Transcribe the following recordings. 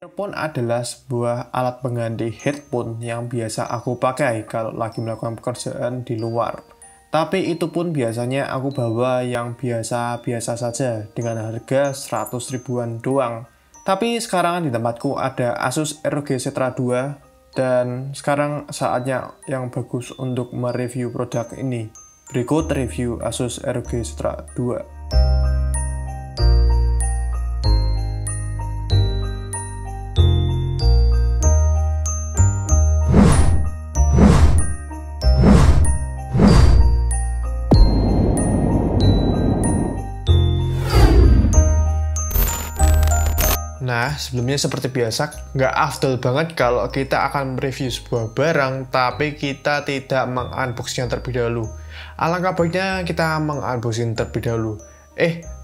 Earphone adalah sebuah alat pengganti headphone yang biasa aku pakai kalau lagi melakukan pekerjaan di luar. Tapi itu pun biasanya aku bawa yang biasa-biasa saja dengan harga 100 ribuan doang. Tapi sekarang di tempatku ada Asus ROG Zetra 2 dan sekarang saatnya yang bagus untuk mereview produk ini. Berikut review Asus ROG Zetra 2. Nah, sebelumnya seperti biasa, nggak afdol banget kalau kita akan mereview sebuah barang, tapi kita tidak mengunboxingnya terlebih dahulu. Alangkah baiknya kita mengunboxing terlebih dahulu.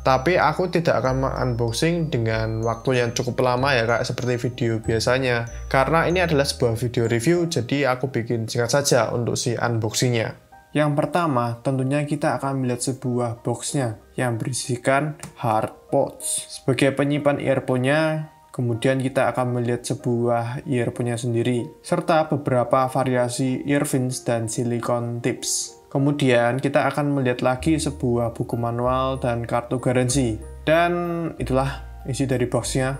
Tapi aku tidak akan mengunboxing dengan waktu yang cukup lama ya kak, seperti video biasanya. Karena ini adalah sebuah video review, jadi aku bikin singkat saja untuk si unboxingnya. Yang pertama, tentunya kita akan melihat sebuah boxnya yang berisikan hard pouch sebagai penyimpan earphone-nya. Kemudian kita akan melihat sebuah earphone-nya sendiri, serta beberapa variasi earphones dan silicone tips. Kemudian kita akan melihat lagi sebuah buku manual dan kartu garansi. Dan itulah isi dari boxnya.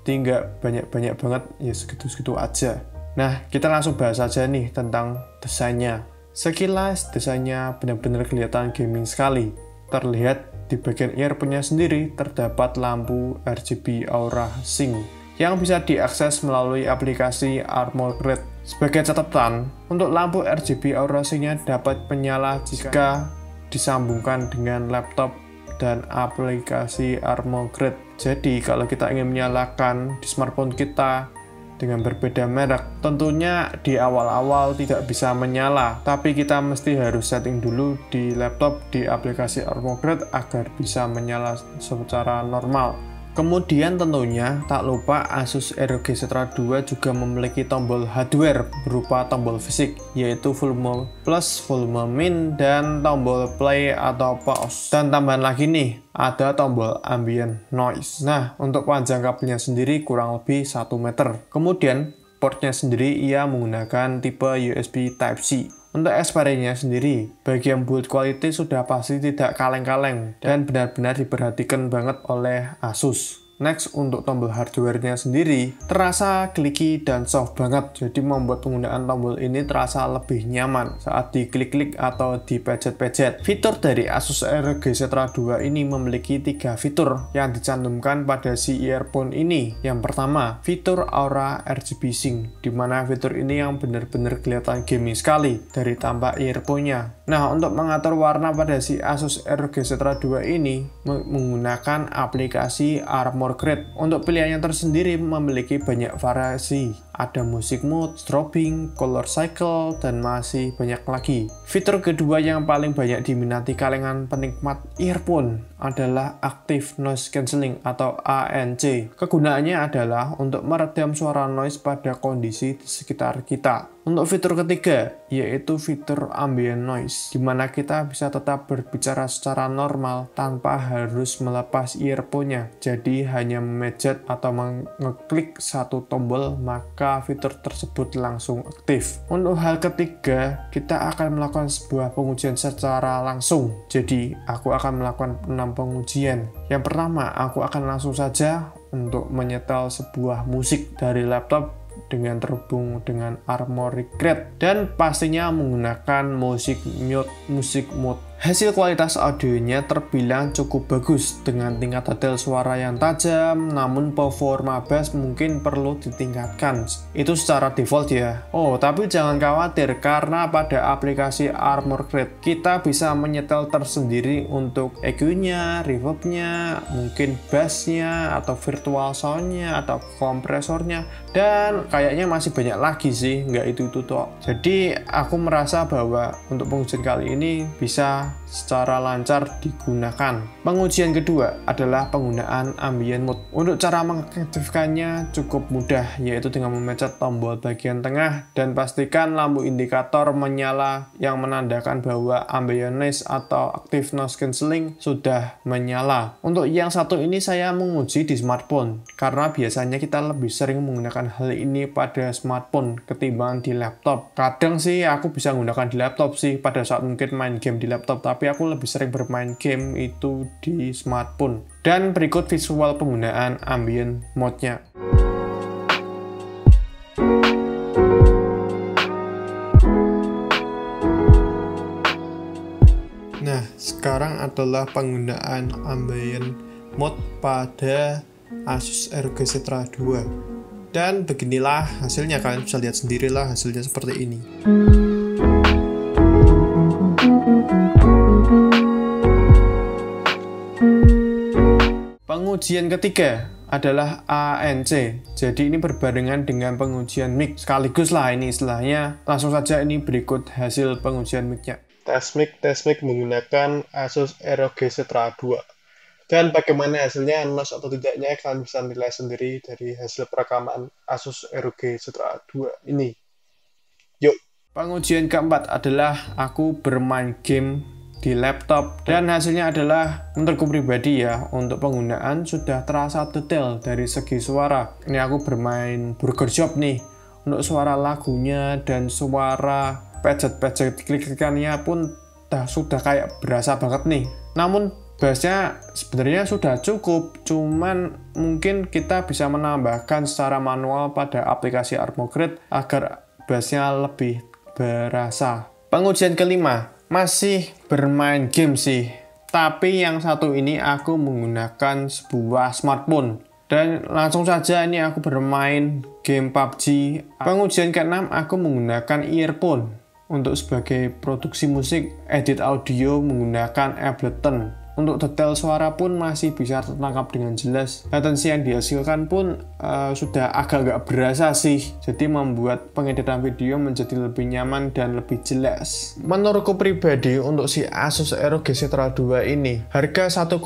Jadi nggak banyak-banyak banget, ya segitu-segitu aja. Nah, kita langsung bahas aja nih tentang desainnya. Sekilas desainnya benar-benar kelihatan gaming sekali. Terlihat di bagian earphone-nya sendiri terdapat lampu RGB Aura Sync yang bisa diakses melalui aplikasi Armorcrate. Sebagai catatan, untuk lampu RGB Aura Sync-nya dapat menyala jika disambungkan dengan laptop dan aplikasi Armorcrate. Jadi kalau kita ingin menyalakan di smartphone kita dengan berbeda merek, tentunya di awal-awal tidak bisa menyala, tapi kita mesti harus setting dulu di laptop di aplikasi Armorcrate agar bisa menyala secara normal. Kemudian tentunya tak lupa Asus ROG Zetra 2 juga memiliki tombol hardware berupa tombol fisik, yaitu volume plus, volume min, dan tombol play atau pause. Dan tambahan lagi nih, ada tombol ambient noise. Nah, untuk panjang kabelnya sendiri kurang lebih 1 meter. Kemudian portnya sendiri ia menggunakan tipe USB Type-C. Untuk expiry-nya sendiri, bagi yang build quality sudah pasti tidak kaleng-kaleng dan benar-benar diperhatikan banget oleh Asus. Next, untuk tombol hardware-nya sendiri terasa clicky dan soft banget, jadi membuat penggunaan tombol ini terasa lebih nyaman saat diklik-klik atau dipejet-pejet. Fitur dari Asus ROG Zetra 2 ini memiliki 3 fitur yang dicantumkan pada si earphone ini. Yang pertama, fitur Aura RGB Sync, di mana fitur ini yang benar-benar kelihatan gaming sekali dari tampak earphone-nya. Nah, untuk mengatur warna pada si Asus ROG Zetra 2 ini menggunakan aplikasi Armorcrate. Untuk pilihannya tersendiri memiliki banyak variasi. Ada music mode, strobing, color cycle, dan masih banyak lagi. Fitur kedua yang paling banyak diminati kalangan penikmat earphone adalah Active Noise Cancelling atau ANC. Kegunaannya adalah untuk meredam suara noise pada kondisi di sekitar kita. Untuk fitur ketiga, yaitu fitur ambient noise, di mana kita bisa tetap berbicara secara normal tanpa harus melepas earphone-nya. Jadi hanya memejet atau mengeklik satu tombol, maka fitur tersebut langsung aktif. Untuk hal ketiga, kita akan melakukan sebuah pengujian secara langsung. Jadi aku akan melakukan 6 pengujian. Yang pertama, aku akan langsung saja untuk menyetel sebuah musik dari laptop dengan terhubung dengan Armorcrate dan pastinya menggunakan music mode. Hasil kualitas audionya terbilang cukup bagus dengan tingkat detail suara yang tajam, namun performa bass mungkin perlu ditingkatkan. Itu secara default ya. Tapi jangan khawatir karena pada aplikasi Armorcrate kita bisa menyetel tersendiri untuk EQ-nya, reverb-nya, mungkin bass-nya, atau virtual sound-nya, atau kompresornya, dan kayaknya masih banyak lagi sih, nggak itu toh. Jadi aku merasa bahwa untuk pengujian kali ini bisa bisa secara lancar digunakan. Pengujian kedua adalah penggunaan ambient mode. Untuk cara mengaktifkannya cukup mudah, yaitu dengan memencet tombol bagian tengah dan pastikan lampu indikator menyala yang menandakan bahwa ambient noise atau active noise cancelling sudah menyala. Untuk yang satu ini saya menguji di smartphone, karena biasanya kita lebih sering menggunakan hal ini pada smartphone ketimbang di laptop. Kadang sih aku bisa menggunakan di laptop sih pada saat mungkin main game di laptop, tapi aku lebih sering bermain game itu di smartphone. Dan berikut visual penggunaan ambient mode-nya. Nah, sekarang adalah penggunaan ambient mode pada Asus ROG Zetra 2. Dan beginilah hasilnya, kalian bisa lihat sendirilah hasilnya seperti ini. Pengujian ketiga adalah ANC. Jadi ini berbarengan dengan pengujian mic. Sekaligus lah ini istilahnya. Langsung saja ini berikut hasil pengujian mic-nya. Tes mic menggunakan Asus ROG Zetra 2. Dan bagaimana hasilnya, noise atau tidaknya, kalian bisa nilai sendiri dari hasil perekaman Asus ROG Zetra 2 ini. Yuk. Pengujian keempat adalah aku bermain game di laptop, dan hasilnya adalah menurutku pribadi ya, untuk penggunaan sudah terasa detail dari segi suara. Ini aku bermain Burger Shop nih, untuk suara lagunya dan suara pencet klik-klikannya pun sudah kayak berasa banget nih. Namun bassnya sebenarnya sudah cukup, cuman mungkin kita bisa menambahkan secara manual pada aplikasi Armograde agar bassnya lebih berasa. Pengujian kelima masih bermain game sih, tapi yang satu ini aku menggunakan sebuah smartphone, dan langsung saja ini aku bermain game PUBG. Pengujian keenam aku menggunakan earphone untuk sebagai produksi musik, edit audio menggunakan Ableton. Untuk detail suara pun masih bisa tertangkap dengan jelas. Latensi yang dihasilkan pun sudah agak-agak berasa sih. Jadi membuat pengeditan video menjadi lebih nyaman dan lebih jelas. Menurutku pribadi untuk si Asus ROG Zetra 2 ini, harga 1,5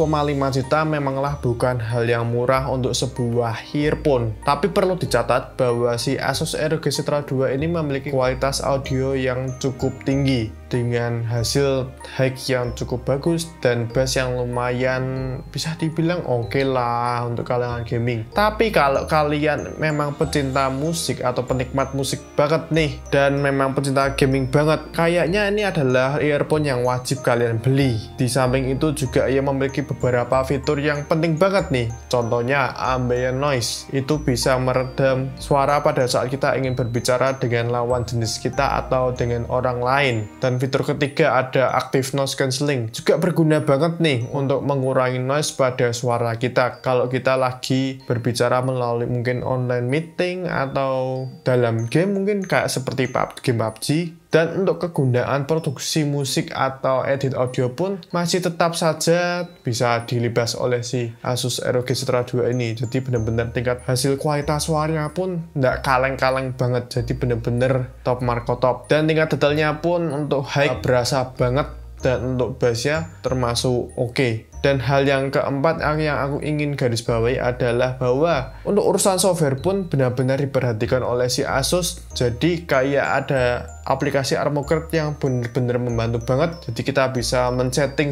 juta memanglah bukan hal yang murah untuk sebuah earphone. Tapi perlu dicatat bahwa si Asus ROG Zetra 2 ini memiliki kualitas audio yang cukup tinggi, dengan hasil high yang cukup bagus dan bass yang lumayan bisa dibilang oke lah untuk kalangan gaming. Tapi kalau kalian memang pecinta musik atau penikmat musik banget nih, dan memang pecinta gaming banget, kayaknya ini adalah earphone yang wajib kalian beli. Di samping itu juga ia memiliki beberapa fitur yang penting banget nih. Contohnya ambient noise, itu bisa meredam suara pada saat kita ingin berbicara dengan lawan jenis kita atau dengan orang lain. Dan fitur ketiga ada active noise cancelling, juga berguna banget nih untuk mengurangi noise pada suara kita kalau kita lagi berbicara melalui mungkin online meeting atau dalam game, mungkin kayak seperti game PUBG. Dan untuk kegunaan produksi musik atau edit audio pun masih tetap saja bisa dilibas oleh si Asus ROG Zetra 2 ini. Jadi benar-benar tingkat hasil kualitas suaranya pun nggak kaleng-kaleng banget, jadi benar-benar top marko top. Dan tingkat detailnya pun untuk high berasa banget, dan untuk bassnya termasuk oke. Dan hal yang keempat yang aku ingin garis bawahi adalah bahwa untuk urusan software pun benar-benar diperhatikan oleh si Asus. Jadi kayak ada aplikasi Armograde yang benar-benar membantu banget. Jadi kita bisa men-setting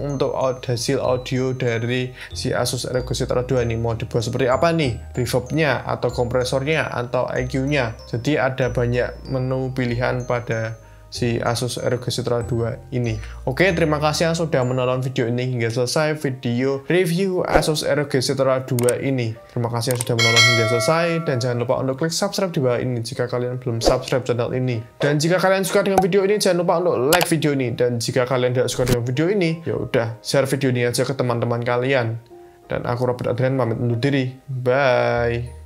untuk hasil audio dari si Asus ROG Zetra 2 ini mau dibuat seperti apa nih, reverbnya atau kompresornya atau EQ-nya. Jadi ada banyak menu pilihan pada si Asus ROG Zetra 2 ini. Oke, terima kasih yang sudah menonton video ini hingga selesai video review Asus ROG Zetra 2 ini. Terima kasih yang sudah menonton hingga selesai, dan jangan lupa untuk klik subscribe di bawah ini jika kalian belum subscribe channel ini. Dan jika kalian suka dengan video ini, jangan lupa untuk like video ini. Dan jika kalian tidak suka dengan video ini, ya udah share video ini aja ke teman-teman kalian. Dan aku Robert Adrian pamit undur diri. Bye.